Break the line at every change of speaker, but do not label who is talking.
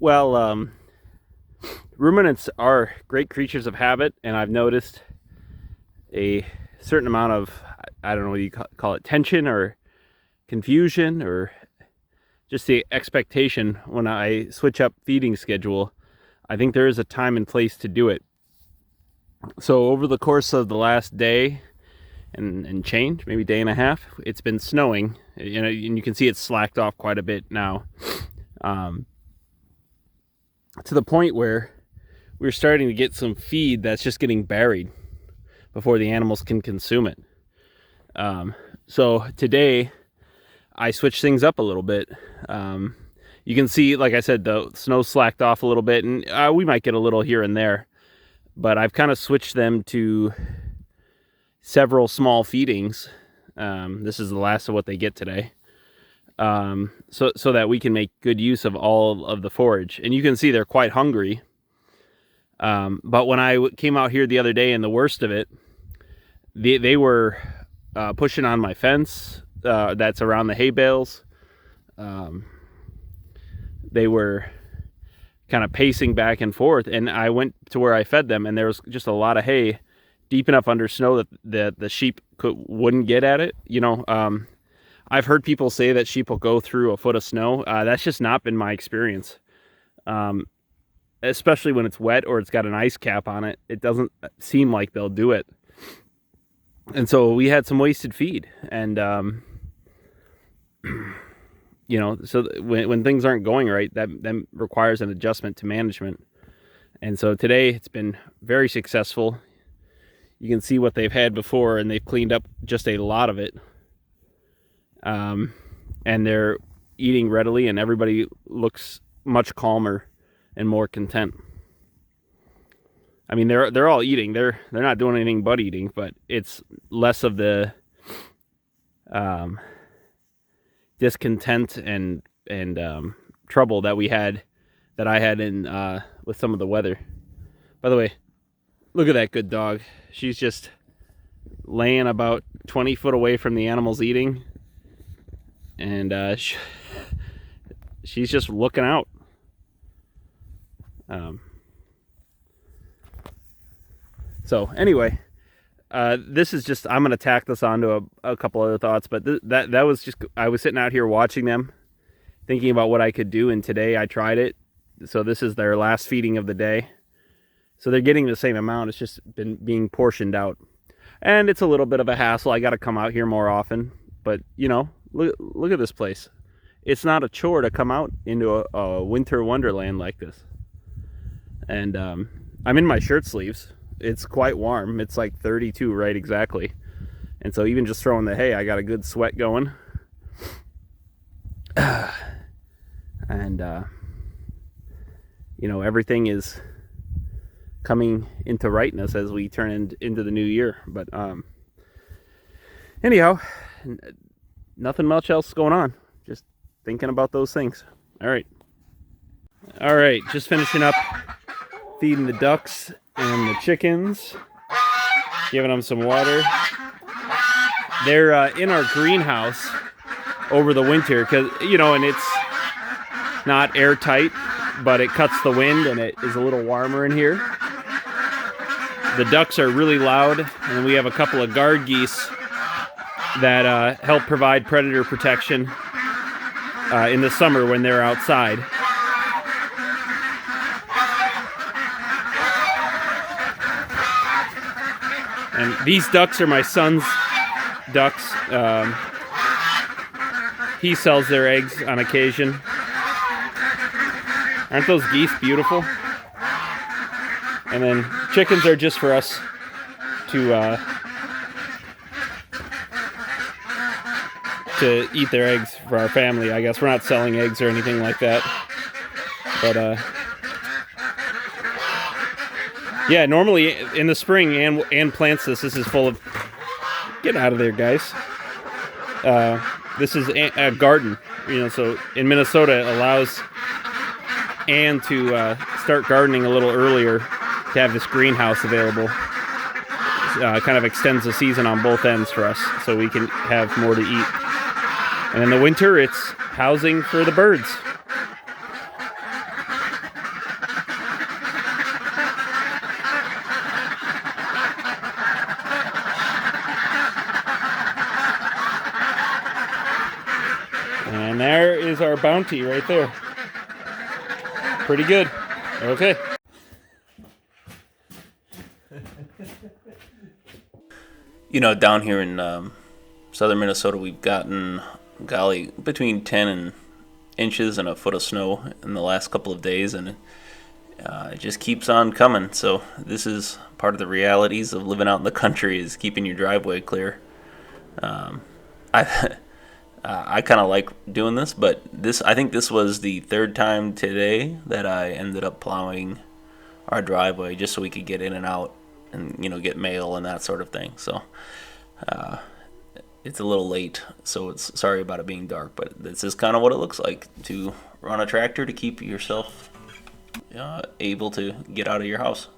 Well, ruminants are great creatures of habit, and I've noticed a certain amount of, I don't know what you call it, tension or confusion or just the expectation when I switch up feeding schedule. I think there is a time and place to do it. So over the course of the last day and change, maybe day and a half, it's been snowing, you know, and you can see it's slacked off quite a bit now, to the point where we're starting to get some feed that's just getting buried before the animals can consume it. So today I switched things up a little bit. You can see, like I said, the snow slacked off a little bit, and we might get a little here and there, but I've kind of switched them to several small feedings. This is the last of what they get today. So that we can make good use of all of the forage. And you can see they're quite hungry. But when I came out here the other day, and the worst of it, they were pushing on my fence that's around the hay bales. They were kind of pacing back and forth, and I went to where I fed them, and there was just a lot of hay deep enough under snow that the sheep wouldn't get at it. You know, I've heard people say that sheep will go through a foot of snow. That's just not been my experience. Especially when it's wet or it's got an ice cap on it, it doesn't seem like they'll do it. And so we had some wasted feed, and you know, so when things aren't going right, that requires an adjustment to management. And so today it's been very successful. You can see what they've had before, and they've cleaned up just a lot of it. And they're eating readily, and everybody looks much calmer and more content. I mean, they're all eating. They're not doing anything but eating, but it's less of the discontent and trouble that I had in with some of the weather. By the way, look at that good dog. She's just laying about 20 foot away from the animals eating, and she's just looking out. So anyway, this is just, I'm going to tack this onto a couple other thoughts, but that was just, I was sitting out here watching them, thinking about what I could do, and today I tried it. So this is their last feeding of the day. So they're getting the same amount, it's just been being portioned out. And it's a little bit of a hassle. I got to come out here more often, but you know, look at this place. It's not a chore to come out into a winter wonderland like this. And I'm in my shirt sleeves. It's quite warm. It's like 32 right exactly. And so even just throwing the hay, I got a good sweat going. And you know, everything is coming into rightness as we turn into the new year. But anyhow, nothing much else going on. Just thinking about those things. All right, just finishing up feeding the ducks and the chickens, giving them some water. They're in our greenhouse over the winter, because, you know, and it's not airtight, but it cuts the wind and it is a little warmer in here. The ducks are really loud, and we have a couple of guard geese that help provide predator protection in the summer when they're outside. And these ducks are my son's ducks. He sells their eggs on occasion. Aren't those geese beautiful? And then chickens are just for us to eat their eggs for our family, I guess. We're not selling eggs or anything like that. But yeah, normally in the spring, Ann plants this. This is full of... Get out of there, guys. This is a garden, you know, so in Minnesota it allows Ann to start gardening a little earlier to have this greenhouse available. Kind of extends the season on both ends for us, so we can have more to eat. And in the winter, it's housing for the birds. bounty right there. Pretty good. Okay. You know, down here in southern Minnesota, we've gotten, golly, between 10 inches and a foot of snow in the last couple of days, and it just keeps on coming. So this is part of the realities of living out in the country, is keeping your driveway clear. I I kind of like doing this, but I think this was the third time today that I ended up plowing our driveway just so we could get in and out and, you know, get mail and that sort of thing. So it's a little late, so it's sorry about it being dark, but this is kind of what it looks like to run a tractor to keep yourself able to get out of your house.